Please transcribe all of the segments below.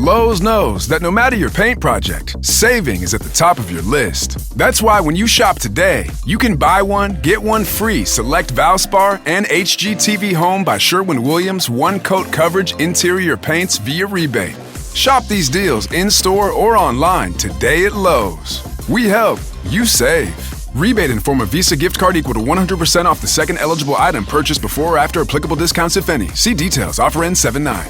Lowe's knows that no matter your paint project, saving is at the top of your list. That's why when you shop today, you can buy one, get one free select Valspar and HGTV Home by Sherwin-Williams one-coat coverage interior paints via rebate. Shop these deals in-store or online today at Lowe's. We help, you save. Rebate in form of Visa gift card equal to 100% off the second eligible item purchased before or after applicable discounts, if any. See details. Offer ends 7/9.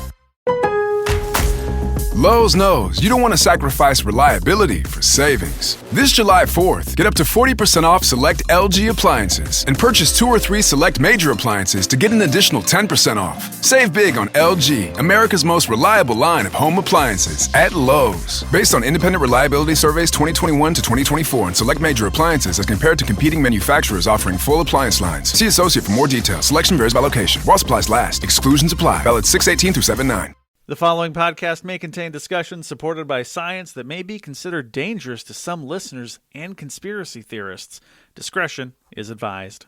Lowe's knows you don't want to sacrifice reliability for savings. This July 4th, get up to 40% off select LG appliances and purchase 2 or 3 select major appliances to get an additional 10% off. Save big on LG, America's most reliable line of home appliances at Lowe's. Based on independent reliability surveys 2021 to 2024 and select major appliances as compared to competing manufacturers offering full appliance lines. See associate for more details. Selection varies by location. While supplies last. Exclusions apply. Valid 6/18 through 7/9. The following podcast may contain discussions supported by science that may be considered dangerous to some listeners and conspiracy theorists. Discretion is advised.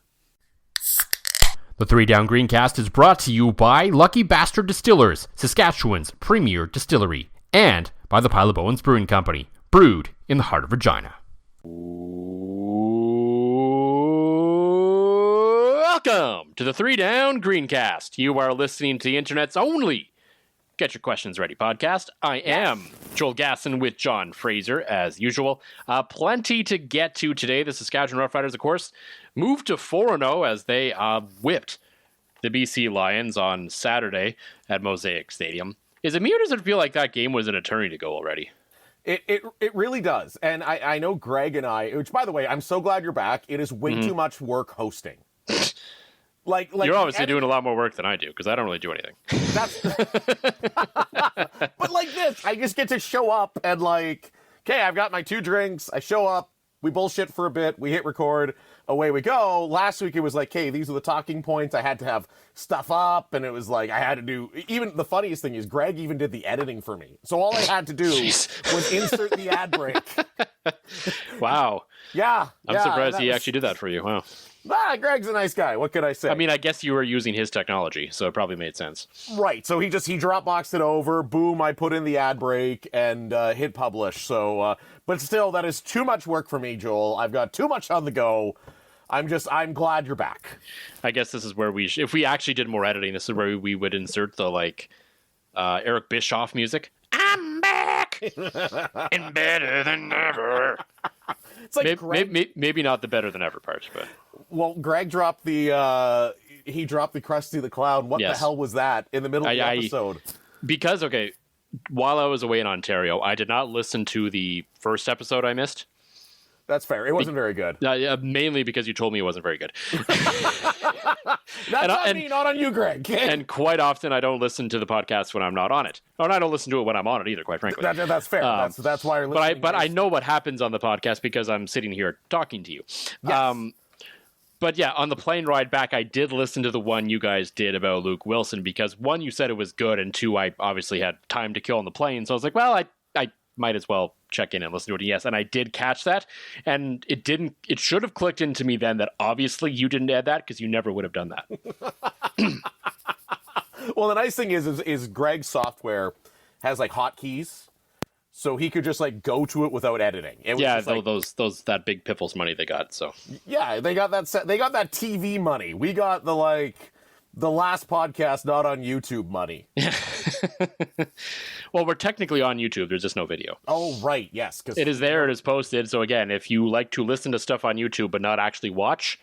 The Three Down Greencast is brought to you by Lucky Bastard Distillers, Saskatchewan's premier distillery, and by the Pile of Bones Brewing Company, brewed in the heart of Regina. Welcome to the Three Down Greencast. You are listening to the internet's only Get Your Questions Ready podcast. I am Joel Gasson with John Fraser, as usual. Plenty to get to today. The Saskatchewan Roughriders, of course, moved to 4-0 as they whipped the BC Lions on Saturday at Mosaic Stadium. Is it me or does it feel like that game was an eternity ago already? It really does. And I know Greg and I, which, by the way, I'm so glad you're back. It is way too much work hosting. Like you're obviously doing a lot more work than I do, because I don't really do anything. But like this, I just get to show up and like, okay, I've got my 2 drinks. I show up, we bullshit for a bit, we hit record, away we go. Last week it was like, hey, these are the talking points. I had to have stuff up, and it was like I had to do. Even the funniest thing is Greg even did the editing for me. So all I had to do was insert the ad break. Wow. Yeah. I'm surprised he actually did that for you. Wow. Greg's a nice guy. What could I say? I mean, I guess you were using his technology, so it probably made sense. Right. So he Dropboxed it over. Boom. I put in the ad break and hit publish. So, but still, that is too much work for me, Joel. I've got too much on the go. I'm glad you're back. I guess this is where if we actually did more editing, this is where we would insert the Eric Bischoff music. I'm back and better than ever. It's like maybe not the better than ever part, but well, Greg dropped the Krusty the Clown. What the hell was that in the middle of the episode? Because while I was away in Ontario, I did not listen to the first episode I missed. That's fair. It wasn't very good. Mainly because you told me it wasn't very good. That's on me, not on you, Greg. And quite often I don't listen to the podcast when I'm not on it. Or I don't listen to it when I'm on it either, quite frankly. That's fair. That's why you're listening. But I know what happens on the podcast because I'm sitting here talking to you. Yes. But yeah, on the plane ride back, I did listen to the one you guys did about Luke Wilson because 1, you said it was good, and 2, I obviously had time to kill on the plane. So I was like, well, I might as well check in and listen to it. Yes, and I did catch that, and it should have clicked into me then that obviously you didn't add that because you never would have done that. Well, the nice thing is Greg's software has like hotkeys, so he could just like go to it without editing. That big Piffles money they got. So yeah, they got that TV money. We got the last podcast not on YouTube money. Well, we're technically on YouTube. There's just no video. Oh, right. Yes. Cause it is there. It is posted. So again, if you like to listen to stuff on YouTube but not actually watch,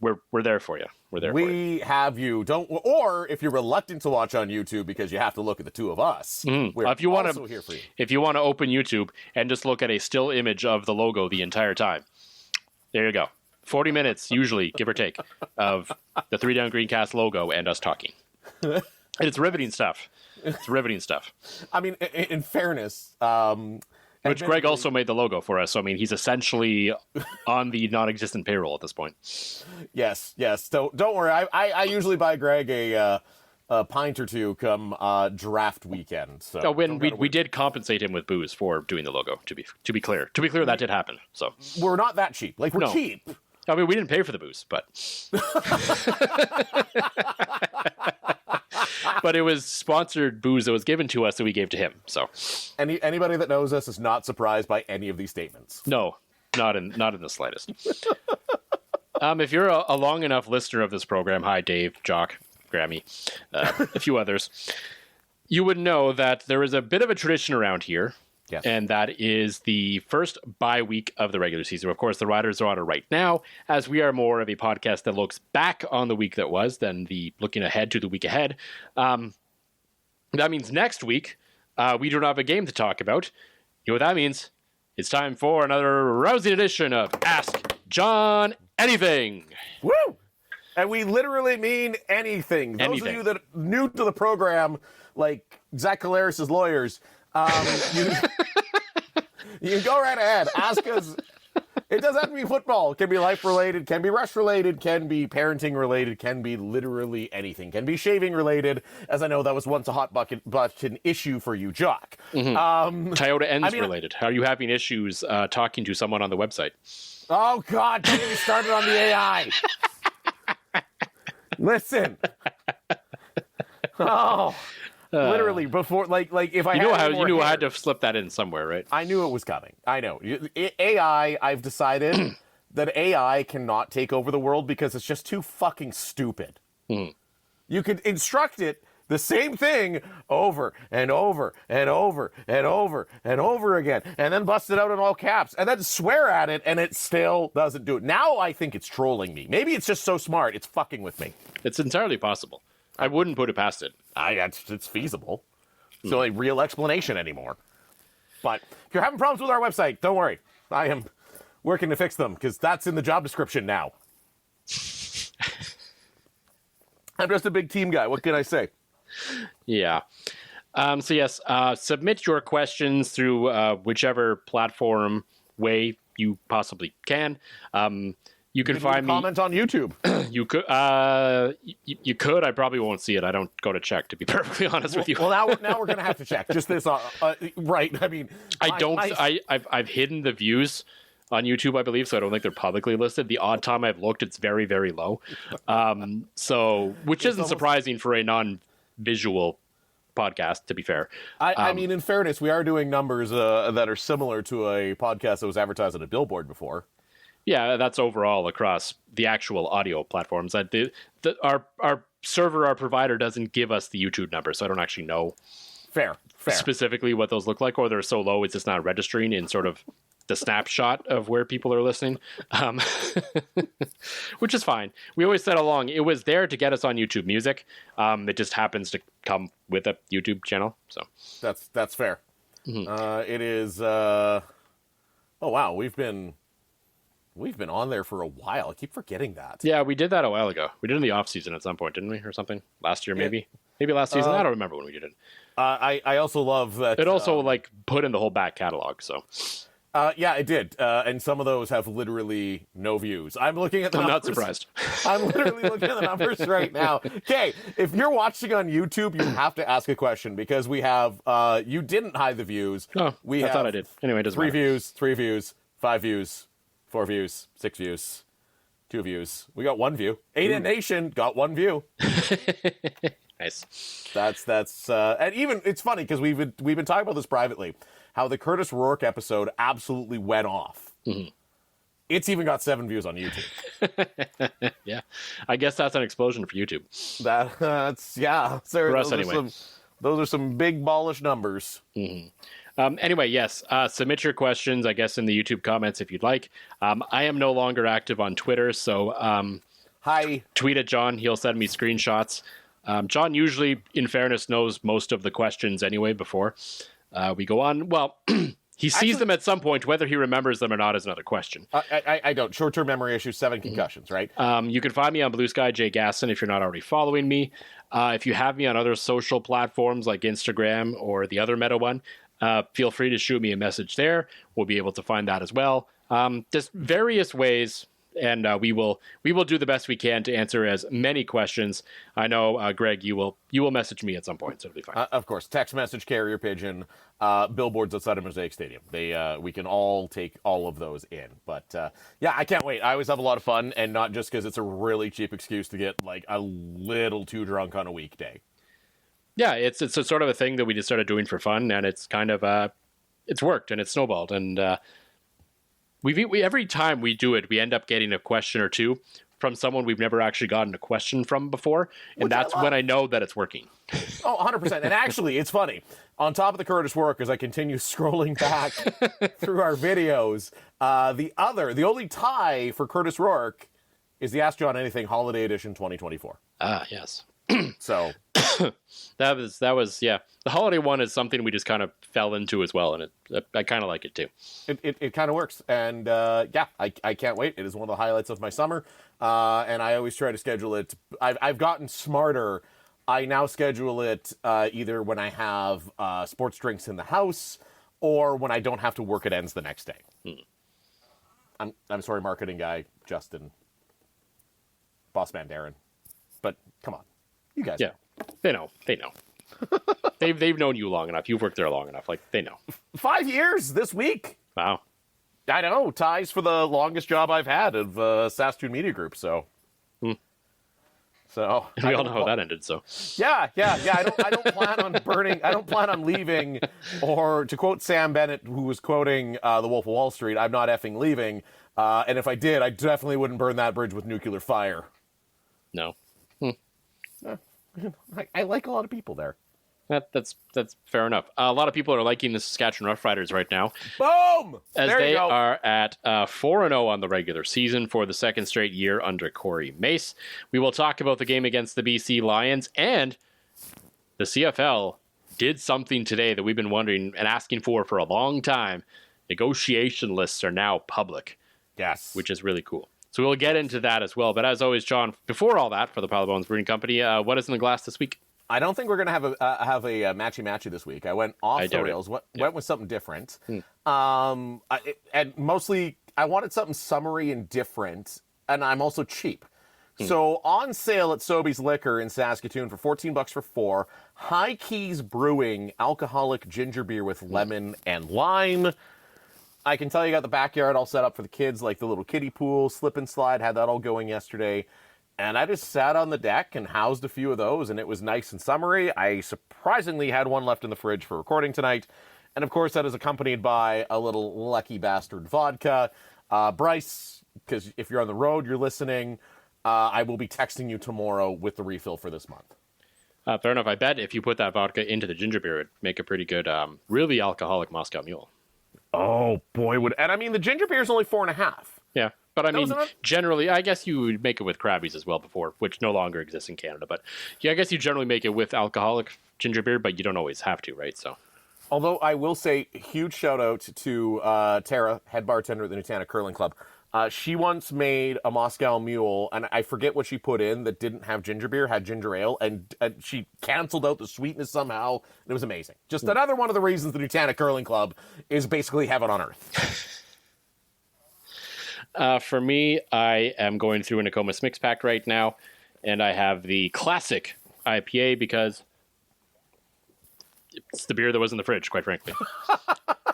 we're there for you. We're there for you. We have you. Or if you're reluctant to watch on YouTube because you have to look at the two of us, we're also here for you. If you want to open YouTube and just look at a still image of the logo the entire time, there you go. 40 minutes, usually, give or take, of the Three Down Greencast logo and us talking. And it's riveting stuff. I mean, in fairness... which Greg also made the logo for us. So, I mean, he's essentially on the non-existent payroll at this point. Yes. Don't worry. I usually buy Greg a pint or two come draft weekend. So we did compensate him with booze for doing the logo, to be clear. To be clear, that did happen. So we're not that cheap. Like, we're cheap. I mean, we didn't pay for the booze, but... but it was sponsored booze that was given to us that we gave to him. So Anybody that knows us is not surprised by any of these statements. no, not in the slightest. If you're a long enough listener of this program, hi Dave, Jock, Grammy, a few others, you would know that there is a bit of a tradition around here. Yes. And that is the first bye week of the regular season. Of course, the Riders are on it right now, as we are more of a podcast that looks back on the week that was than the looking ahead to the week ahead. That means next week, we don't have a game to talk about. You know what that means? It's time for another rousing edition of Ask John Anything. Woo! And we literally mean anything. Those of you that are new to the program, like Zach Calaris' lawyers, you can go right ahead. Ask us. It doesn't have to be football. It can be life-related, can be rush-related, can be parenting-related, can be literally anything. Can be shaving-related, as I know that was once a hot button issue for you, Jock. Toyota Ends related. Are you having issues talking to someone on the website? Oh, God, don't get me started on the AI. Listen. Oh, literally before, like if I you knew I had to slip that in somewhere, right? I knew it was coming. I know. AI, I've decided that AI cannot take over the world because it's just too fucking stupid. You could instruct it the same thing over and over and over and over and over again, and then bust it out in all caps, and then swear at it, and it still doesn't do it. Now I think it's trolling me. Maybe it's just so smart, it's fucking with me. It's entirely possible. I wouldn't put it past it. It's feasible. It's the only real explanation anymore. But if you're having problems with our website, don't worry. I am working to fix them, because that's in the job description now. I'm just a big team guy. What can I say? Yeah. So yes, submit your questions through whichever platform way you possibly can. You can find me. Comment on YouTube. You could. You could. I probably won't see it. I don't go to check, to be perfectly honest with you. Well, now we're gonna have to check. Just this, right? I mean, I've hidden the views on YouTube, I believe, so I don't think they're publicly listed. The odd time I've looked, it's very, very low. So, which isn't surprising for a non-visual podcast, to be fair. I mean, in fairness, we are doing numbers that are similar to a podcast that was advertised on a billboard before. Yeah, that's overall across the actual audio platforms. Our server, our provider, doesn't give us the YouTube number, so I don't actually know fair specifically what those look like, or they're so low it's just not registering in sort of the snapshot of where people are listening, which is fine. We always said along, it was there to get us on YouTube Music. It just happens to come with a YouTube channel. So that's fair. It is. Oh wow, we've been on there for a while. I keep forgetting that. Yeah, we did that a while ago. We did it in the off season at some point, didn't we, or something? Last year, maybe. Maybe last season. I don't remember when we did it. I also love that. It also put in the whole back catalog. So. Yeah, it did. And some of those have literally no views. I'm looking at the numbers. I'm not surprised. I'm literally looking at the numbers right now. Okay, if you're watching on YouTube, you have to ask a question, because we have, you didn't hide the views. Oh, I thought I did. Anyway, it doesn't matter. 3 views, 5 views, 4 views, 6 views, 2 views. We got 1 view. 8 in Nation got 1 view. Nice. That's and even it's funny because we've been talking about this privately, how the Curtis Rourke episode absolutely went off. It's even got 7 views on YouTube. Yeah, I guess that's an explosion for YouTube. That's yeah. So for us anyway. Those are some big ballish numbers. Anyway, yes, submit your questions, I guess, in the YouTube comments if you'd like. I am no longer active on Twitter, so tweet at John. He'll send me screenshots. John usually, in fairness, knows most of the questions anyway before we go on. Well, he sees them at some point. Whether he remembers them or not is another question. I don't. Short-term memory issues, 7 concussions, right? You can find me on Blue Sky, Jay Gasson, if you're not already following me. If you have me on other social platforms like Instagram or the other meta one, feel free to shoot me a message there. We'll be able to find that as well. Just various ways. And we will do the best we can to answer as many questions. I know, Greg, you will message me at some point, so it'll be fine. Of course, text message, carrier pigeon, billboards outside of Mosaic Stadium. We can all take all of those in. But yeah, I can't wait. I always have a lot of fun, and not just because it's a really cheap excuse to get like a little too drunk on a weekday. Yeah, it's a sort of a thing that we just started doing for fun, and it's kind of it's worked and it's snowballed, and we every time we do it, we end up getting a question or two from someone we've never actually gotten a question from before, and that's when I know that it's working. Oh, 100%. And actually, it's funny. On top of the Curtis work, as I continue scrolling back through our videos, the only tie for Curtis Rourke is the Ask John Anything Holiday Edition 2024. Ah, yes. So that was yeah. The holiday one is something we just kind of fell into as well, and I kind of like it too. It kind of works, and yeah, I can't wait. It is one of the highlights of my summer, and I always try to schedule it. I've gotten smarter. I now schedule it either when I have sports drinks in the house or when I don't have to work. It ends the next day. I'm sorry, marketing guy Justin, boss man Darren, but come on, you guys. Yeah, know. They know. they've known you long enough. You've worked there long enough. Like, they know. 5 years this week. Wow. I know, ties for the longest job I've had of Saskatoon Media Group. So. So we all know how that ended. So yeah. I don't plan on burning. I don't plan on leaving. Or to quote Sam Bennett, who was quoting The Wolf of Wall Street, "I'm not effing leaving." And if I did, I definitely wouldn't burn that bridge with nuclear fire. No. I like a lot of people there. That's fair enough. A lot of people are liking the Saskatchewan Roughriders right now. Boom! As there they are at 4-0 on the regular season for the second straight year under Corey Mace. We will talk about the game against the BC Lions, and the CFL did something today that we've been wondering and asking for a long time. Negotiation lists are now public. Yes. Which is really cool. So we'll get into that as well. But as always, John, before all that, for the Pile of Bones Brewing Company, what is in the glass this week? I don't think we're going to have a matchy this week. I went off the rails. Went with something different. And mostly, I wanted something summery and different, and I'm also cheap. So on sale at Sobeys Liquor in Saskatoon for $14 for 4. High Keys Brewing alcoholic ginger beer with lemon and lime. I can tell you got the backyard all set up for the kids, like the little kiddie pool, slip and slide, had that all going yesterday. And I just sat on the deck and housed a few of those, and it was nice and summery. I surprisingly had one left in the fridge for recording tonight. And, of course, that is accompanied by a little Lucky Bastard vodka. Bryce, because if you're on the road, you're listening, I will be texting you tomorrow with the refill for this month. Fair enough. I bet if you put that vodka into the ginger beer, it'd make a pretty good, really alcoholic Moscow Mule. Oh, boy, would. And, I mean, the ginger beer is only 4.5. Yeah. But I mean, generally, I guess you would make it with Krabby's as well before, which no longer exists in Canada. But yeah, I guess you generally make it with alcoholic ginger beer, but you don't always have to, right? So, although I will say, huge shout out to Tara, head bartender at the Nutana Curling Club. She once made a Moscow Mule, and I forget what she put in that didn't have ginger beer, had ginger ale, and she canceled out the sweetness somehow. It was amazing. Just another one of the reasons the Nutana Curling Club is basically heaven on earth. For me, I am going through a Nokomis mix pack right now, and I have the classic IPA because it's the beer that was in the fridge, quite frankly.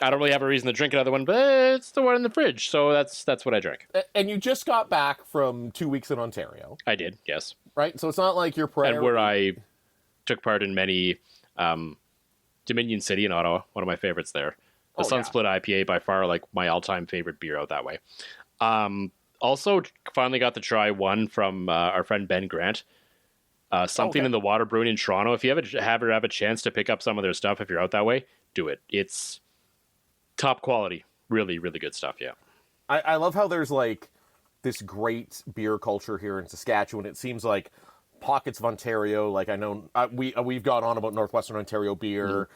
I don't really have a reason to drink another one, but it's the one in the fridge, so that's what I drank. And you just got back from 2 weeks in Ontario. I did, yes. Right? So it's not like you're and where I took part in many Dominion City in Ottawa, one of my favorites there. The Sunsplit IPA, by far, like my all-time favorite beer out that way. Also, finally got to try one from our friend Ben Grant. Something in the Water Brewing in Toronto. If you have a chance to pick up some of their stuff, if you're out that way, do it. It's top quality. Really, really good stuff, yeah. I love how there's like this great beer culture here in Saskatchewan. It seems like pockets of Ontario, like I know we've gone on about Northwestern Ontario beer,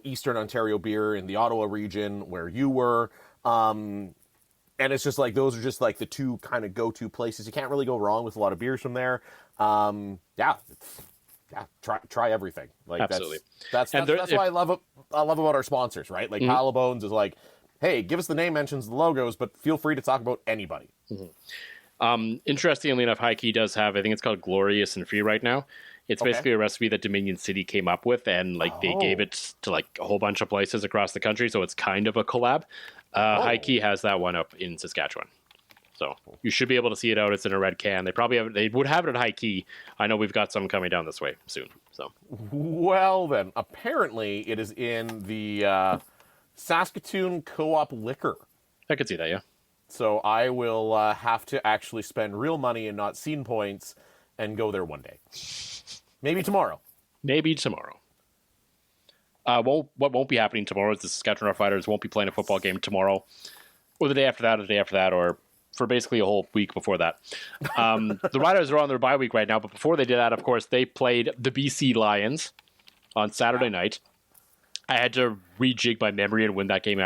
Eastern Ontario beer in the Ottawa region where you were. And it's just like, those are just like the two kind of go-to places. You can't really go wrong with a lot of beers from there. Try everything. Like, absolutely. That's what I love about our sponsors, right? Like Pile of Bones is like, hey, give us the name mentions, the logos, but feel free to talk about anybody. Interestingly enough, High Key does have, I think it's called Glorious and Free right now. It's basically a recipe that Dominion City came up with, and like they gave it to like a whole bunch of places across the country, so it's kind of a collab. High Key has that one up in Saskatchewan. So you should be able to see it out. It's in a red can. They would have it at high key. I know we've got some coming down this way soon. So Well, then, apparently it is in the Saskatoon Co-op Liquor. I could see that, yeah. So I will have to actually spend real money and not scene points and go there one day. Maybe tomorrow. What won't be happening tomorrow is the Saskatchewan Roughriders won't be playing a football game tomorrow, or the day after that, or for basically a whole week before that. The Riders are on their bye week right now, but before they did that, of course, they played the BC Lions on Saturday night. I had to rejig my memory and when that game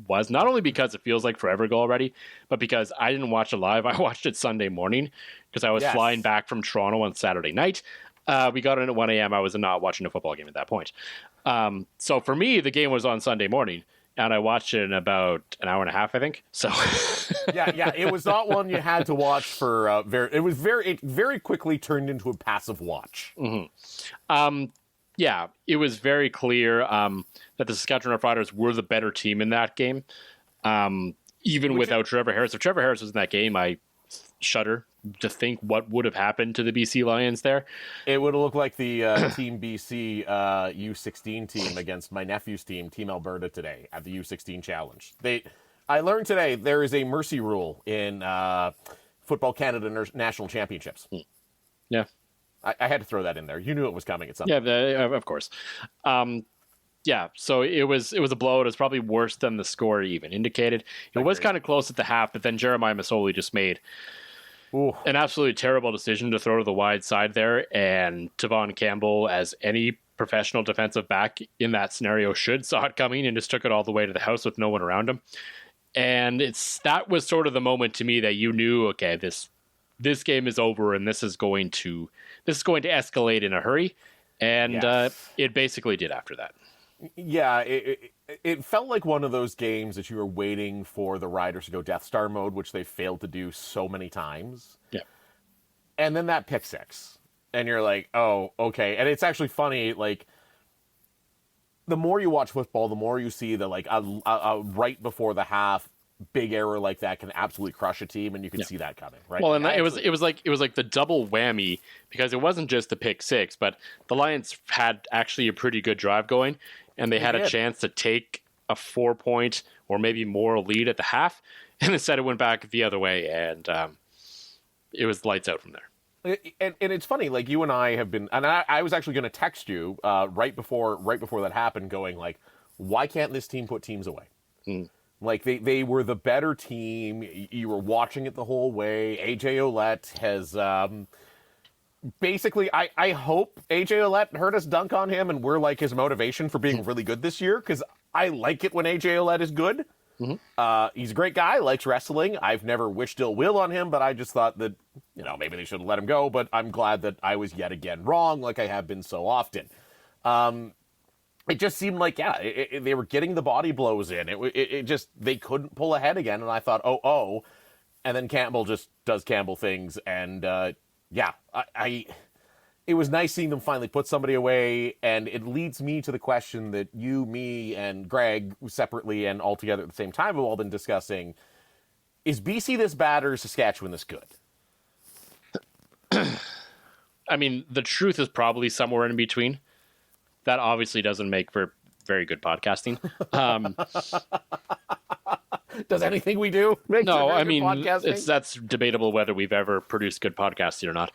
was, not only because it feels like forever ago already, but because I didn't watch it live. I watched it Sunday morning because I was flying back from Toronto on Saturday night. We got in at 1 a.m. I was not watching a football game at that point. So for me, the game was on Sunday morning, and I watched it in about an hour and a half, I think. So yeah, it was not one you had to watch for it very quickly turned into a passive watch. Mm-hmm. Yeah, it was very clear that the Saskatchewan Roughriders were the better team in that game, even without Trevor Harris. If Trevor Harris was in that game, I shudder to think what would have happened to the BC Lions there. It would have looked like the Team BC U16 team against my nephew's team, Team Alberta, today at the U16 Challenge. I learned today there is a mercy rule in Football Canada National Championships. Yeah. I had to throw that in there. You knew it was coming at some point. Yeah, of course. Yeah, so it was a blowout. It was probably worse than the score even indicated. It was kind of close at the half, but then Jeremiah Masoli just made an absolutely terrible decision to throw to the wide side there, and Tavon Campbell, as any professional defensive back in that scenario should, saw it coming and just took it all the way to the house with no one around him. And that was sort of the moment to me that you knew, okay, this game is over and this is going to escalate in a hurry. And it basically did after that. Yeah, it felt like one of those games that you were waiting for the Riders to go Death Star mode, which they failed to do so many times. Yeah. And then that pick six. And you're like, oh, okay. And it's actually funny, like, the more you watch football, the more you see that, like, a right before the half big error like that can absolutely crush a team, and you can see that coming, right? Well, and it was like the double whammy, because it wasn't just the pick six, but the Lions had actually a pretty good drive going, and they had a chance to take a 4-point or maybe more lead at the half, and instead it went back the other way, and it was lights out from there. And it's funny, like, you and I have been, and I was actually going to text you right before that happened, going like, why can't this team put teams away? Like, they were the better team. You were watching it the whole way. AJ Ouellette has basically, I hope AJ Ouellette heard us dunk on him and we're like his motivation for being really good this year, because I like it when AJ Ouellette is good. He's a great guy, likes wrestling. I've never wished ill will on him, but I just thought that, maybe they should have let him go, but I'm glad that I was yet again wrong, like I have been so often. It just seemed like, they were getting the body blows in. It just, they couldn't pull ahead again. And I thought, oh. And then Campbell just does Campbell things. And, it was nice seeing them finally put somebody away. And it leads me to the question that you, me, and Greg separately and all together at the same time have all been discussing. Is BC this bad or is Saskatchewan this good? I mean, the truth is probably somewhere in between. That obviously doesn't make for very good podcasting. Does anything we do make no, for I good mean, podcasting? that's debatable whether we've ever produced good podcasting or not.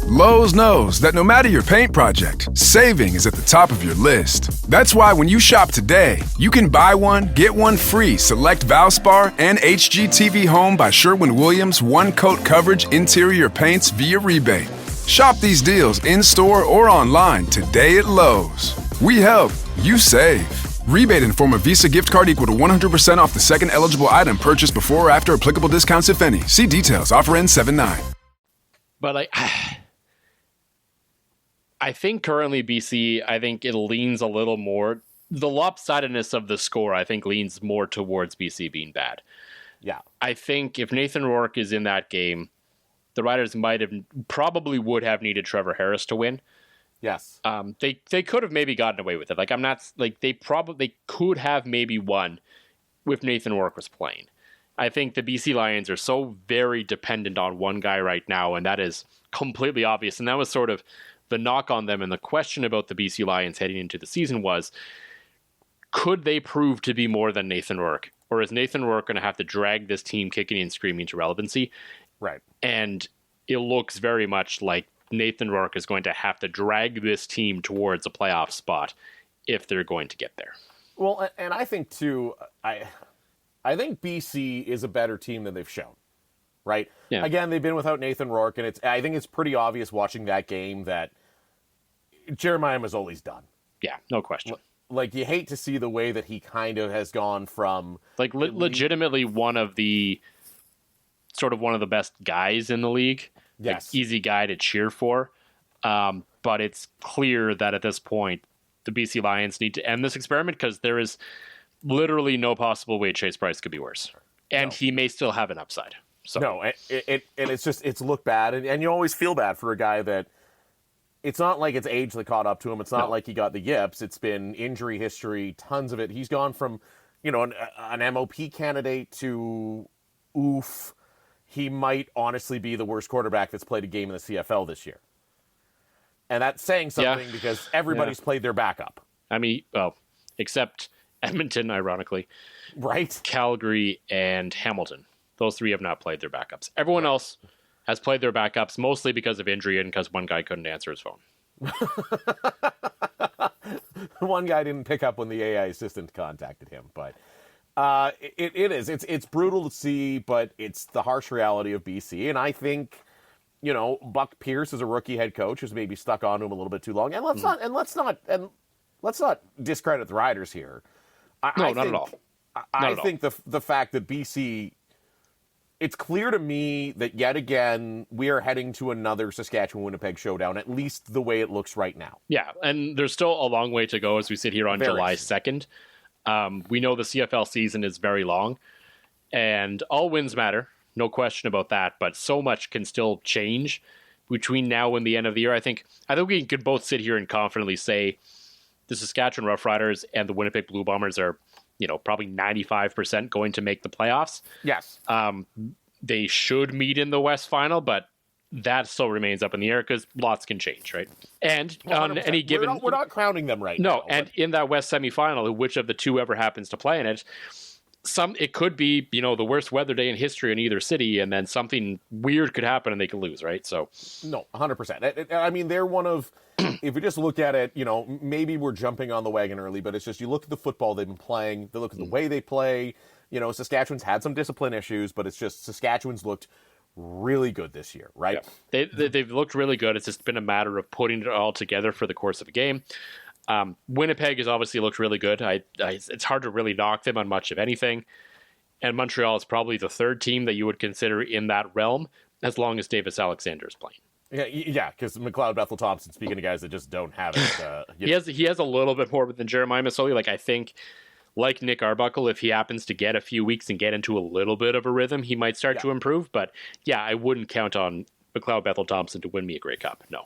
Lowe's knows that no matter your paint project, saving is at the top of your list. That's why when you shop today, you can buy one, get one free select Valspar and HGTV Home by Sherwin-Williams one-coat coverage interior paints via rebate. Shop these deals in-store or online today at Lowe's. We help, you save. Rebate in form of Visa gift card equal to 100% off the second eligible item purchased before or after applicable discounts, if any. See details. Offer ends 7/9. But I think currently BC, I think it leans a little more. The lopsidedness of the score, I think, leans more towards BC being bad. Yeah. I think if Nathan Rourke is in that game, the Riders probably would have needed Trevor Harris to win. Yes. They could have maybe gotten away with it. Like, I'm not like they could have maybe won if Nathan Rourke was playing. I think the BC Lions are so very dependent on one guy right now, and that is completely obvious. And that was sort of the knock on them. And the question about the BC Lions heading into the season was, could they prove to be more than Nathan Rourke? Or is Nathan Rourke going to have to drag this team kicking and screaming to relevancy? Right. And it looks very much like Nathan Rourke is going to have to drag this team towards a playoff spot if they're going to get there. Well, and I think, too, I think BC is a better team than they've shown, right? Yeah. Again, they've been without Nathan Rourke, and I think it's pretty obvious watching that game that Jeremiah Mazzoli's done. Yeah, no question. Like, you hate to see the way that he kind of has gone from... Like, legitimately one of the best guys in the league. Yes. Like, easy guy to cheer for. But it's clear that at this point, the BC Lions need to end this experiment because there is literally no possible way Chase Price could be worse. And he may still have an upside. So. No, and it's looked bad. And you always feel bad for a guy that it's not like it's age that caught up to him. It's not like he got the yips. It's been injury history, tons of it. He's gone from, an MOP candidate to oof. He might honestly be the worst quarterback that's played a game in the CFL this year. And that's saying something because everybody's played their backup. I mean, well, except Edmonton, ironically. Right. Calgary and Hamilton. Those three have not played their backups. Everyone else has played their backups mostly because of injury and because one guy couldn't answer his phone. One guy didn't pick up when the AI assistant contacted him, but it is. It's brutal to see, but it's the harsh reality of BC. And I think, Buck Pierce is a rookie head coach who's maybe stuck onto him a little bit too long. And let's not discredit the Riders here. Not at all. I think the fact that BC, it's clear to me that yet again we are heading to another Saskatchewan-Winnipeg showdown, at least the way it looks right now. Yeah, and there's still a long way to go as we sit here on July 2nd. We know the CFL season is very long, and all wins matter, no question about that, but so much can still change between now and the end of the year. I think we could both sit here and confidently say the Saskatchewan Roughriders and the Winnipeg Blue Bombers are, probably 95% going to make the playoffs. Yes. They should meet in the West Final, but that still remains up in the air because lots can change, right? And 100%. On any given... We're not crowning them right now. No, and in that West semifinal, which of the two ever happens to play in it, it could be, the worst weather day in history in either city, and then something weird could happen and they could lose, right? So... No, 100%. I mean, they're one of... If we just look at it, maybe we're jumping on the wagon early, but it's just you look at the football they've been playing, they look at the way they play. Saskatchewan's had some discipline issues, but it's just Saskatchewan's looked really good this year, right? Yeah. They've looked really good. It's just been a matter of putting it all together for the course of a game. Winnipeg has obviously looked really good. It's hard to really knock them on much of anything. And Montreal is probably the third team that you would consider in that realm, as long as Davis Alexander is playing. Yeah, because McLeod Bethel Thompson, speaking of guys that just don't have it. He has a little bit more than Jeremiah Masoli. I think, like Nick Arbuckle, if he happens to get a few weeks and get into a little bit of a rhythm, he might start to improve. But I wouldn't count on McLeod Bethel Thompson to win me a Grey Cup. No.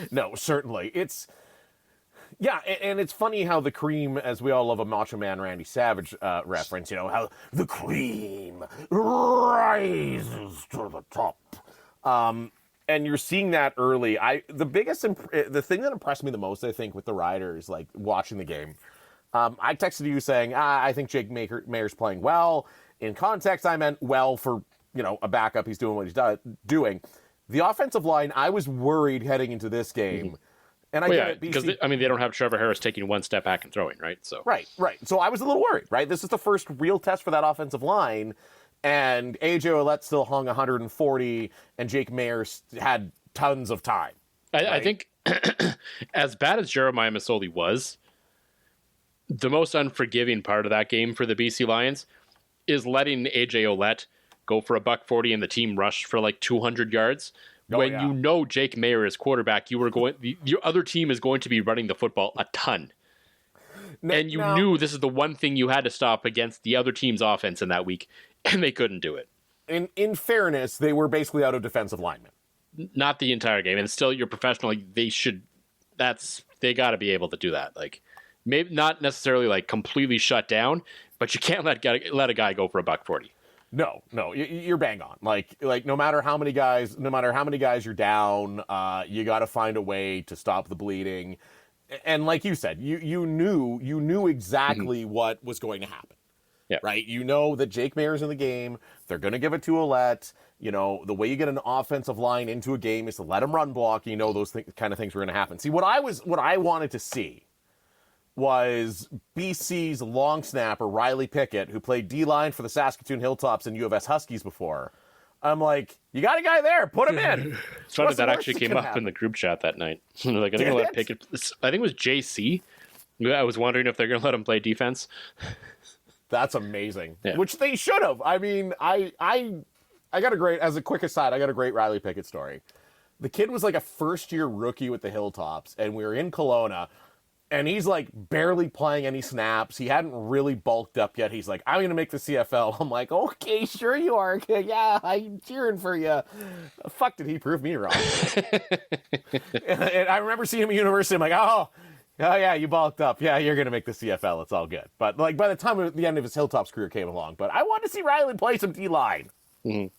No, certainly. And it's funny how the cream, as we all love a Macho Man Randy Savage reference, how the cream rises to the top. And you're seeing that early. The thing that impressed me the most, I think, with the Riders, watching the game, I texted you saying, I think Jake Maier's playing well. In context, I meant well for, a backup. He's doing what he's doing. The offensive line, I was worried heading into this game. And because they don't have Trevor Harris taking one step back and throwing, right? So Right. So I was a little worried, right? This is the first real test for that offensive line. And AJ Ouellette still hung 140, and Jake Maier had tons of time. Right? I think as bad as Jeremiah Masoli was, the most unforgiving part of that game for the BC Lions is letting AJ Ouellette go for $140 and the team rush for 200 yards. Jake Maier is quarterback, your other team is going to be running the football a ton. And you knew this is the one thing you had to stop against the other team's offense in that week, and they couldn't do it. In fairness, they were basically out of defensive linemen. Not the entire game, and still, you're professional. They got to be able to do that. maybe not necessarily like completely shut down, but you can't let a guy go for $140. No, you're bang on. Like no matter how many guys you're down, you got to find a way to stop the bleeding. And like you said, you knew exactly what was going to happen. Yeah. Right? You know that Jake Maier's in the game. They're going to give it to Ouellette. You know, the way you get an offensive line into a game is to let him run block. You know those kind of things were going to happen. See, what I wanted to see was BC's long snapper, Riley Pickett, who played D-line for the Saskatoon Hilltops and U of S Huskies before. I'm like, you got a guy there, put him in. It's funny that actually came up in the group chat that night. Like, I think I'll let Pickett. I think it was JC. I was wondering if they're going to let him play defense. That's amazing. Yeah. Which they should have. I mean, I got a great, as a quick aside, I got a great Riley Pickett story. The kid was like a first-year rookie with the Hilltops, and we were in Kelowna, and he's like barely playing any snaps. He hadn't really bulked up yet. He's like, I'm going to make the CFL. I'm like, okay, sure you are. Yeah, I'm cheering for you. Fuck, did he prove me wrong? And I remember seeing him at university. I'm like, oh yeah, you bulked up. Yeah, you're going to make the CFL. It's all good. But like by the time the end of his Hilltops career came along, but I wanted to see Riley play some D-line. Mm-hmm.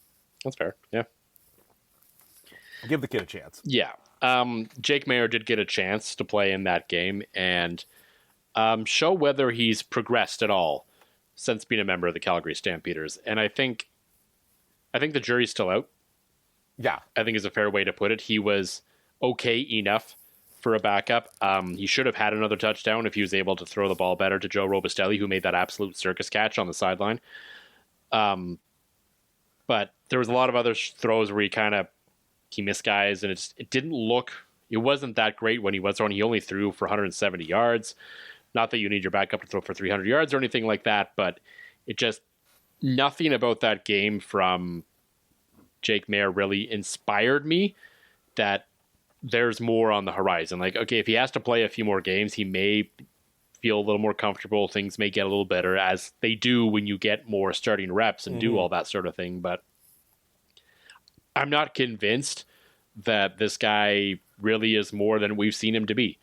That's fair. Yeah. Give the kid a chance. Yeah. Jake Maier did get a chance to play in that game and show whether he's progressed at all since being a member of the Calgary Stampeders. And I think the jury's still out. Yeah. I think is a fair way to put it. He was okay enough for a backup. He should have had another touchdown if he was able to throw the ball better to Joe Robustelli, who made that absolute circus catch on the sideline. But there was a lot of other throws where he missed guys, and it wasn't that great when he was throwing. He only threw for 170 yards. Not that you need your backup to throw for 300 yards or anything like that, but it just, nothing about that game from Jake Maier really inspired me that there's more on the horizon. Like, okay, if he has to play a few more games, he may feel a little more comfortable. Things may get a little better, as they do when you get more starting reps and do all that sort of thing. But I'm not convinced that this guy really is more than we've seen him to be.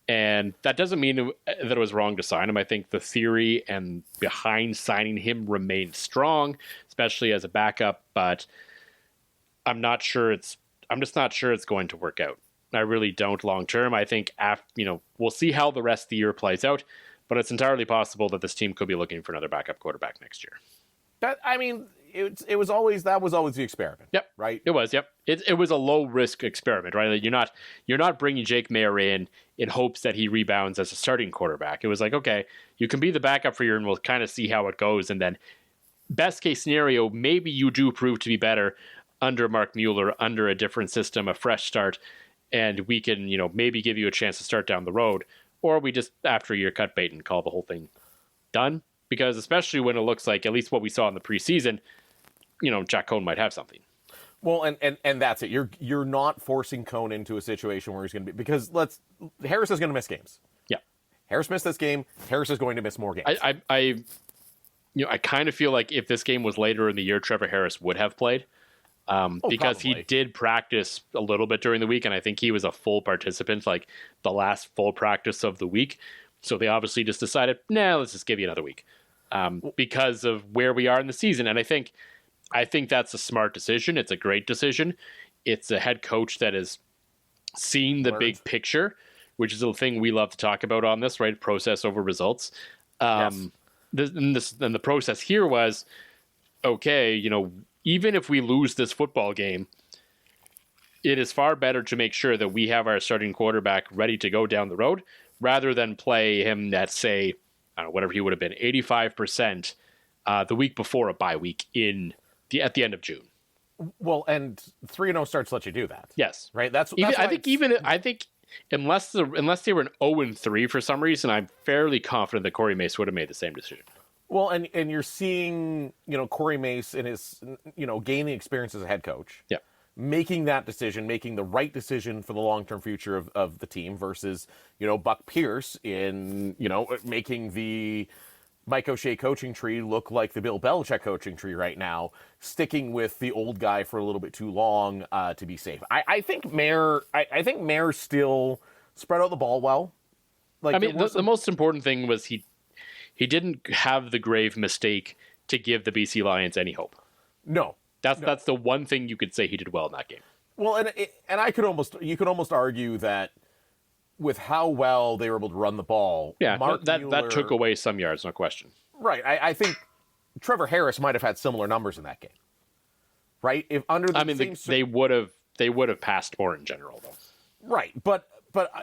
And that doesn't mean that it was wrong to sign him. I think the theory and behind signing him remains strong, especially as a backup, but I'm just not sure it's going to work out. I really don't long term. I think we'll see how the rest of the year plays out, but it's entirely possible that this team could be looking for another backup quarterback next year. It was always the experiment. Yep. Right. It was. Yep. It was a low risk experiment, right? Like you're not bringing Jake Maier in hopes that he rebounds as a starting quarterback. It was like, okay, you can be the backup for a year and we'll kind of see how it goes. And then best case scenario, maybe you do prove to be better under Mark Mueller, under a different system, a fresh start, and we can, maybe give you a chance to start down the road, or we just, after a year, cut bait and call the whole thing done. Because especially when it looks like, at least what we saw in the preseason, Jack Cohn might have something. Well, and that's it. You're not forcing Cohn into a situation where he's going to be, because Harris is going to miss games. Yeah. Harris missed this game. Harris is going to miss more games. I kind of feel like if this game was later in the year, Trevor Harris would have played. Because probably. he did practice a little bit during the week, and I think he was a full participant, like the last full practice of the week. So they obviously just decided, let's just give you another week because of where we are in the season. And I think that's a smart decision. It's a great decision. It's a head coach that has seen the big picture, which is the thing we love to talk about on this, right? Process over results. Yes. The process here was, okay, even if we lose this football game, it is far better to make sure that we have our starting quarterback ready to go down the road rather than play him at, say, I don't know, whatever he would have been, 85% the week before a bye week at the end of June. Well, and 3-0 starts to let you do that. Yes. Right? I think unless they were an 0-3 for some reason, I'm fairly confident that Corey Mace would have made the same decision. Well, and you're seeing, Corey Mace in his, gaining experience as a head coach. Yeah. Making that decision, making the right decision for the long-term future of the team versus, Buck Pierce in, making the Mike O'Shea coaching tree look like the Bill Belichick coaching tree right now, sticking with the old guy for a little bit too long to be safe. I think Maier still spread out the ball well. Like, I mean, the most important thing was he didn't have the grave mistake to give the BC Lions any hope. No. That's the one thing you could say he did well in that game. Well, and you could almost argue that with how well they were able to run the ball, Mark that Mueller, took away some yards, no question. Right. I think Trevor Harris might have had similar numbers in that game. Right? If under the they would have passed more in general, though. Right, but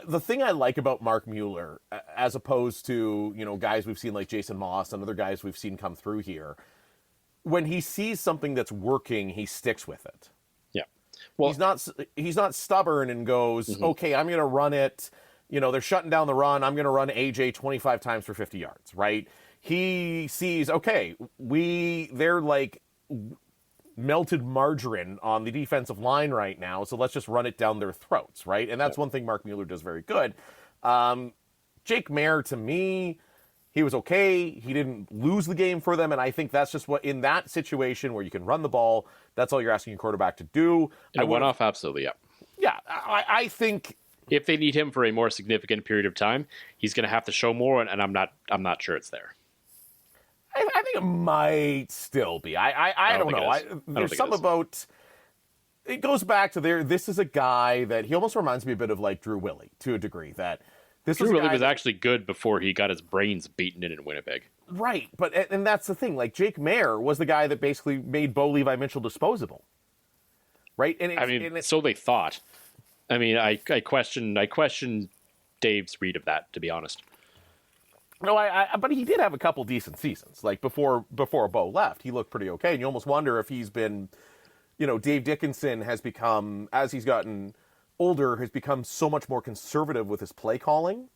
the thing I like about Mark Mueller, as opposed to guys we've seen like Jason Moss and other guys we've seen come through here, when he sees something that's working, he sticks with it. Yeah, well, he's not stubborn and goes, okay, I'm going to run it. They're shutting down the run. I'm going to run AJ 25 times for 50 yards. Right? He sees, okay, they're like melted margarine on the defensive line right now, so let's just run it down their throats, right? And that's one thing Mark Mueller does very good. Jake Maier, to me, he was okay. He didn't lose the game for them, and I think that's just what, in that situation where you can run the ball, that's all you're asking your quarterback to do. It went off, absolutely, yeah. Yeah, I think if they need him for a more significant period of time, he's going to have to show more, and I'm not sure it's there. I think it might still be. I don't know. There's some about. It goes back to this is a guy that he almost reminds me a bit of like Drew Willie to a degree. That Drew Willie was actually good before he got his brains beaten in Winnipeg. Right, and that's the thing. Like Jake Maier was the guy that basically made Bo Levi Mitchell disposable. Right, so they thought. I mean, I question Dave's read of that, to be honest. No, but he did have a couple decent seasons. Like before Bo left, he looked pretty okay. And you almost wonder if he's been, Dave Dickinson has become, as he's gotten older, has become so much more conservative with his play calling.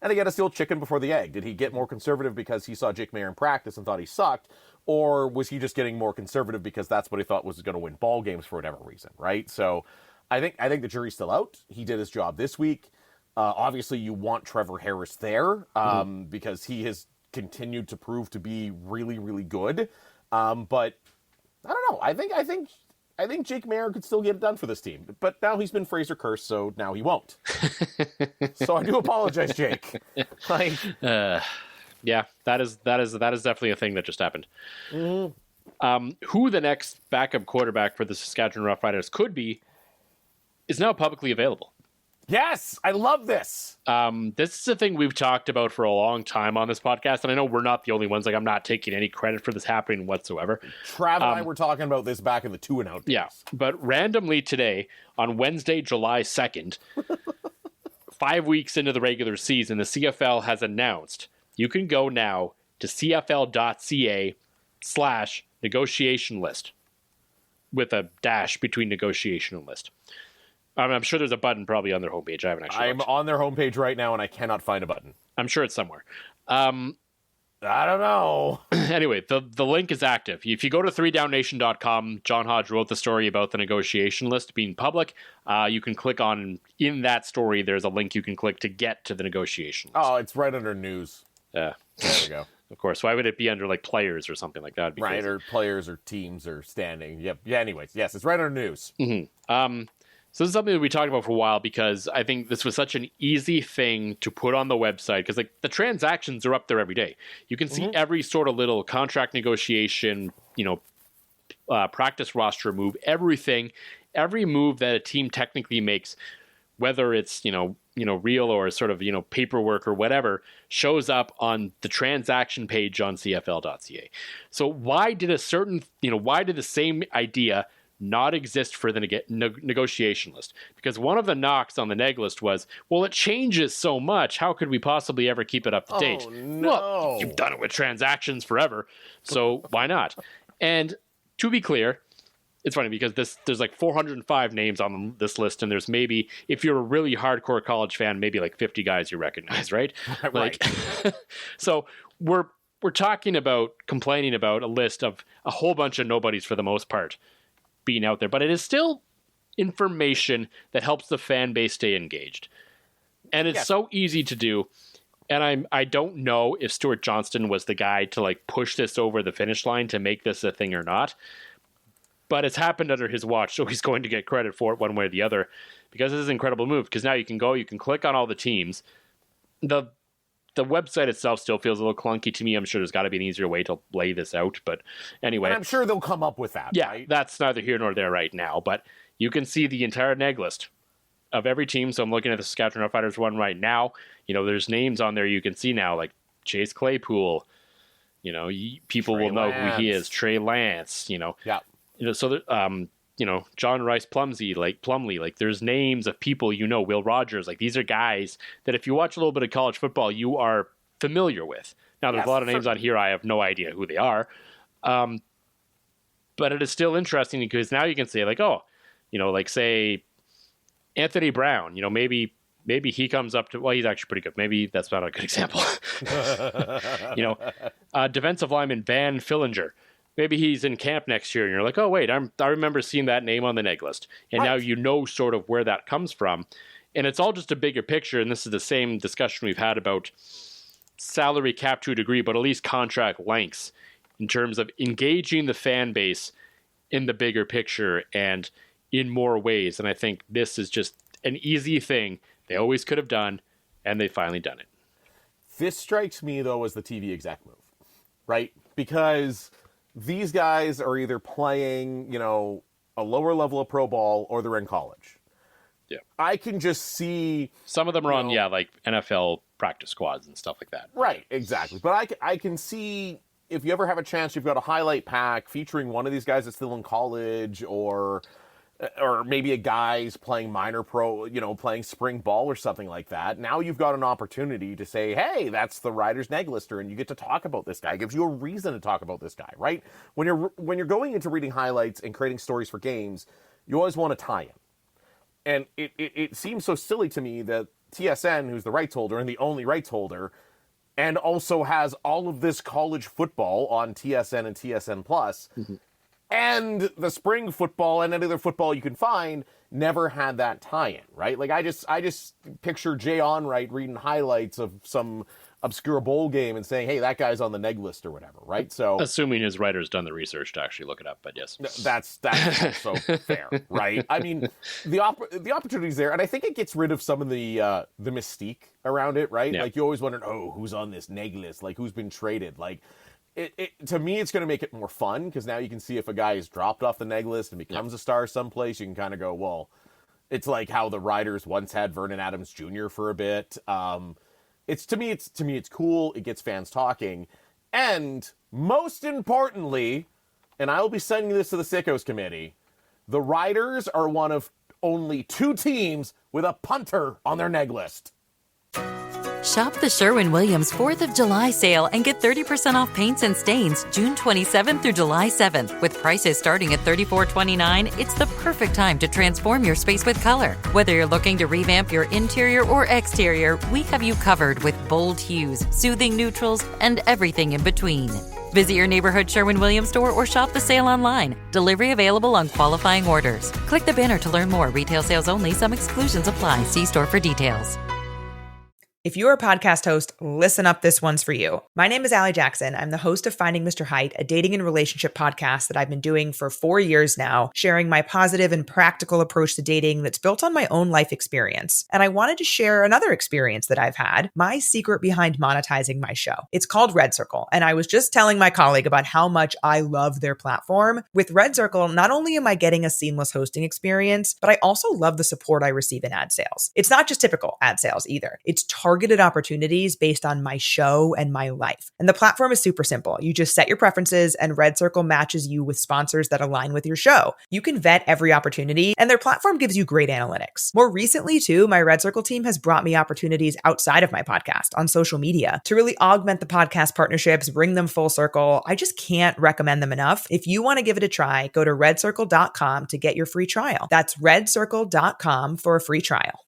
And again, it's the old chicken before the egg. Did he get more conservative because he saw Jake Maier in practice and thought he sucked? Or was he just getting more conservative because that's what he thought was going to win ball games for whatever reason, right? So I think the jury's still out. He did his job this week. Obviously, you want Trevor Harris there because he has continued to prove to be really, really good. But I don't know. I think Jake Maier could still get it done for this team. But now he's been Fraser cursed, so now he won't. So I do apologize, Jake. Yeah, that is definitely a thing that just happened. Mm-hmm. Who the next backup quarterback for the Saskatchewan Roughriders could be is now publicly available. Yes, I love this. This is a thing we've talked about for a long time on this podcast, and I know we're not the only ones. Like, I'm not taking any credit for this happening whatsoever. Trav and I were talking about this back in the 2 and Out days. Yeah, but randomly today, on Wednesday, July 2nd, 5 weeks into the regular season, the CFL has announced you can go now to cfl.ca/negotiation list with a dash between negotiation and list. I'm sure there's a button probably on their homepage. I haven't actually looked. I'm on their homepage right now, and I cannot find a button. I'm sure it's somewhere. I don't know. Anyway, the link is active. If you go to 3downnation.com, John Hodge wrote the story about the negotiation list being public. You can click on, in that story, there's a link you can click to get to the negotiation list. Oh, it's right under news. There we go. Of course. Why would it be under like players or something like that? Right, or players or teams or standing. Yep. Yeah, anyways. Yes, it's right under news. Mm-hmm. So this is something that we talked about for a while because I think this was such an easy thing to put on the website because like the transactions are up there every day. You can see every sort of little contract negotiation, practice roster move, everything, every move that a team technically makes, whether it's, real or sort of, paperwork or whatever, shows up on the transaction page on CFL.ca. So why did the same idea not exist for the negotiation list? Because one of the knocks on the neg list was, well, it changes so much. How could we possibly ever keep it up to date? Oh, no. Well, you've done it with transactions forever, so why not? And to be clear, it's funny because there's like 405 names on this list, and there's maybe, if you're a really hardcore college fan, maybe like 50 guys you recognize, right? Right. So we're complaining about a list of a whole bunch of nobodies for the most part being out there, but it is still information that helps the fan base stay engaged, and it's so easy to do. And I don't know if Stuart Johnston was the guy to like push this over the finish line to make this a thing or not, but it's happened under his watch, so he's going to get credit for it one way or the other because this is an incredible move. Because now you can click on all the teams. The the website itself still feels a little clunky to me. I'm sure there's got to be an easier way to lay this out. But anyway. And I'm sure they'll come up with that, yeah, right? That's neither here nor there right now. But you can see the entire neg list of every team. So I'm looking at the Saskatchewan Roughriders one right now. There's names on there you can see now, like Chase Claypool. People Trey will know Lance. who he is. Trey Lance. Yeah. So John Rice Plumlee, like there's names of people, Will Rogers, like these are guys that if you watch a little bit of college football, you are familiar with. Now there's a lot of names on here I have no idea who they are. But it is still interesting because now you can say like, like say Anthony Brown, maybe he comes up to, well, he's actually pretty good. Maybe that's not a good example. Defensive lineman Van Fillinger. Maybe he's in camp next year, and you're like, oh, wait, I remember seeing that name on the neg list. And now you know sort of where that comes from. And it's all just a bigger picture, and this is the same discussion we've had about salary cap to a degree, but at least contract lengths in terms of engaging the fan base in the bigger picture and in more ways. And I think this is just an easy thing they always could have done, and they've finally done it. This strikes me, though, as the TV exec move, right? Because these guys are either playing, a lower level of pro ball or they're in college. Yeah. I can just see... Some of them are on, like NFL practice squads and stuff like that. Right, exactly. But I can see, if you ever have a chance, you've got a highlight pack featuring one of these guys that's still in college or maybe a guy's playing minor pro, playing spring ball or something like that. Now you've got an opportunity to say, hey, that's the Riders neg lister, and you get to talk about this guy. It gives you a reason to talk about this guy, right? When you're going into reading highlights and creating stories for games, you always want to tie in. And it seems so silly to me that TSN, who's the rights holder and the only rights holder, and also has all of this college football on TSN and TSN Plus, and the spring football and any other football you can find, never had that tie-in, right? Like I just picture Jay Onright reading highlights of some obscure bowl game and saying, hey, that guy's on the neg list or whatever, right? So assuming his writer's done the research to actually look it up, but yes. That's also fair, right? I mean, the opportunity's there, and I think it gets rid of some of the mystique around it, right? Yeah. Like you always wonder, who's on this neg list? Like who's been traded? Like to me, it's going to make it more fun because now you can see if a guy is dropped off the neg list and becomes a star someplace, you can kind of go, well, it's like how the Riders once had Vernon Adams Jr. for a bit. To me, it's cool. It gets fans talking. And most importantly, and I will be sending this to the Sickos Committee, the Riders are one of only 2 teams with a punter on their neg list. Shop the Sherwin-Williams 4th of July sale and get 30% off paints and stains June 27th through July 7th. With prices starting at $34.29, it's the perfect time to transform your space with color. Whether you're looking to revamp your interior or exterior, we have you covered with bold hues, soothing neutrals, and everything in between. Visit your neighborhood Sherwin-Williams store or shop the sale online. Delivery available on qualifying orders. Click the banner to learn more. Retail sales only. Some exclusions apply. See store for details. If you're a podcast host, listen up, this one's for you. My name is Allie Jackson. I'm the host of Finding Mr. Height, a dating and relationship podcast that I've been doing for 4 years now, sharing my positive and practical approach to dating that's built on my own life experience. And I wanted to share another experience that I've had, my secret behind monetizing my show. It's called Red Circle, and I was just telling my colleague about how much I love their platform. With Red Circle, not only am I getting a seamless hosting experience, but I also love the support I receive in ad sales. It's not just typical ad sales either. It's targeted opportunities based on my show and my life. And the platform is super simple. You just set your preferences and Red Circle matches you with sponsors that align with your show. You can vet every opportunity and their platform gives you great analytics. More recently too, my Red Circle team has brought me opportunities outside of my podcast on social media to really augment the podcast partnerships, bring them full circle. I just can't recommend them enough. If you want to give it a try, go to redcircle.com to get your free trial. That's redcircle.com for a free trial.